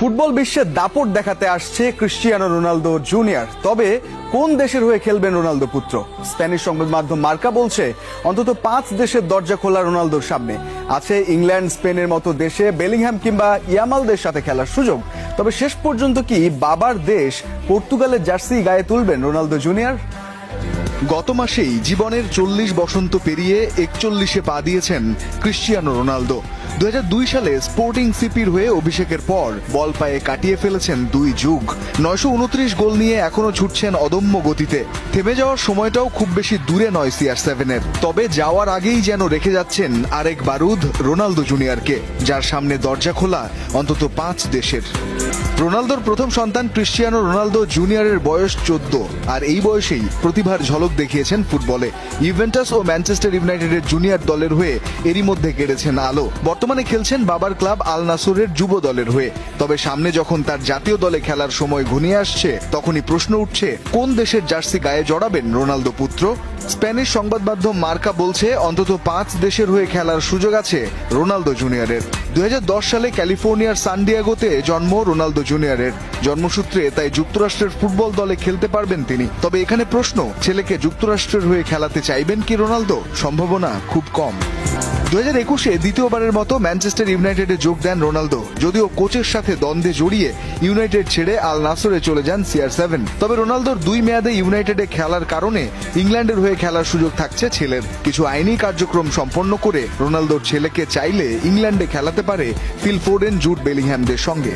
Football বিশ্বে দাপট দেখাতে আসছে ক্রিস্টিয়ানো রোনালদো জুনিয়র। তবে কোন দেশের হয়ে খেলবেন রোনালদো পুত্র? স্প্যানিশ সংবাদ মাধ্যম মার্কা বলছে অন্তত 5 দেশের দরজা খোলা রোনালদোর সামনে। আছে ইংল্যান্ড, স্পেনের মতো দেশে বেলিংহাম কিংবা ইয়ামালদের সাথে খেলার সুযোগ। তবে শেষ পর্যন্ত কি বাবার দেশ পর্তুগালের জার্সি গায়ে তুলবেন রোনালদো জুনিয়র? গত মাসেই জীবনের 40 বসন্ত পেরিয়ে 41-এ পা দিয়েছেন ক্রিস্টিয়ানো রোনালদো। 2002 সালে স্পোর্টিং সিপির হয়ে অভিষেকের পর বল পায়ে কাটিয়ে ফেলেছেন 2 যুগ। 929 গোল নিয়ে এখনো ছুটছেন অদম্য গতিতে। থেমে যাওয়ার সময়টাও খুব বেশি দূরে নয় CR7-এর। তবে যাওয়ার আগেই যেন রেখে যাচ্ছেন আরেক বারুদ রোনালদো জুনিয়রকে, যার সামনে দরজা খোলা অন্তত 5 দেশের। রোনালদোর প্রথম সন্তান ক্রিস্টিয়ানো রোনালদো জুনিয়রের বয়স 14, আর এই বয়সেই প্রতিভার ঝলক দেখিয়েছেন ফুটবলে। ইউভেন্টাস ও ম্যানচেস্টার ইউনাইটেডের জুনিয়র দলের হয়ে এরই মধ্যে কেড়েছেন আলো। বর্তমানে খেলছেন বাবার ক্লাব আল নাসরের যুব দলের হয়ে। তবে সামনে যখন তার জাতীয় দলে খেলার সময় ঘনিয়ে আসছে, তখনই প্রশ্ন উঠছে কোন দেশের জার্সি গায়ে জড়াবেন রোনালদো পুত্র। স্প্যানিশ সংবাদ মাধ্যম মার্কা বলছে অন্তত 5 দেশের হয়ে খেলার সুযোগ আছে রোনালদো জুনিয়রের। 2010 সালে ক্যালিফোর্নিয়ার সান ডিয়েগোতে জন্ম রোনালদো জুনিয়রের। জন্মসূত্রে তাই যুক্তরাষ্ট্রের ফুটবল দলে খেলতে পারবেন তিনি। তবে এখানে প্রশ্ন, ছেলেকে যুক্তরাষ্ট্রের হয়ে খেলাতে চাইবেন কি রোনালদো? সম্ভাবনা খুব কম। 2021-এ দ্বিতীয়বারের মতো ম্যানচেস্টার ইউনাইটেডে যোগ দেন রোনালদো, যদিও কোচের সাথে দ্বন্দ্বে জড়িয়ে ইউনাইটেড ছেড়ে আল নাসরে চলে যান CR7। তবে রোনালদোর 2 মেয়াদে ইউনাইটেডে খেলার কারণে ইংল্যান্ডের হয়ে খেলার সুযোগ থাকছে ছেলের। কিছু আইনি কার্যক্রম সম্পন্ন করে রোনালদোর ছেলেকে চাইলে ইংল্যান্ডে খেলাতে পারে ফিল ফোডেন, জুড বেলিংহ্যামদের সঙ্গে।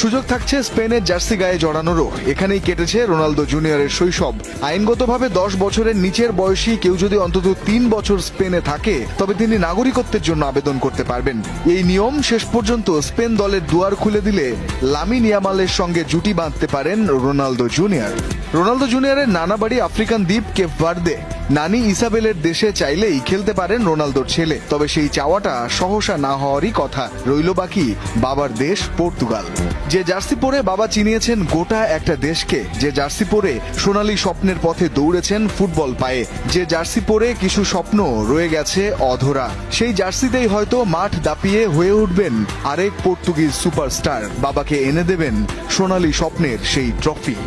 সুযোগ থাকছে স্পেনের জার্সি গায়ে জড়ানোরও। এখানেই কেটেছে রোনালদো জুনিয়রের শৈশব। আইনগতভাবে 10 বছরের নিচের বয়সী কেউ যদি অন্তত 3 বছর স্পেনে থাকে, তবে তিনি নাগরিকত্বের জন্য আবেদন করতে পারবেন। এই নিয়ম শেষ পর্যন্ত স্পেন দলের দুয়ার খুলে দিলে লামিন ইয়ামালের সঙ্গে জুটি বাঁধতে পারেন রোনালদো জুনিয়র। রোনালদো জুনিয়রের নানা বাড়ি আফ্রিকান দ্বীপ কেপ ভার্দে। নানি ইসাবেলের দেশে চাইলেই খেলতে পারেন রোনালদোর ছেলে। তবে সেই চাওয়াটা সহসা না হওয়ারই কথা। রইল বাকি বাবার দেশ পর্তুগাল। যে জার্সি পরে বাবা চিনিয়েছেন গোটা একটা দেশকে, যে জার্সি পরে সোনালী স্বপ্নের পথে দৌড়েছেন ফুটবল পায়ে, যে জার্সি পরে কিছু স্বপ্ন রয়ে গেছে অধরা, সেই জার্সিতেই হয়তো মাঠ দাপিয়ে হয়ে উঠবেন আরেক পর্তুগিজ সুপারস্টার। বাবাকে এনে দেবেন সোনালী স্বপ্নের সেই ট্রফি।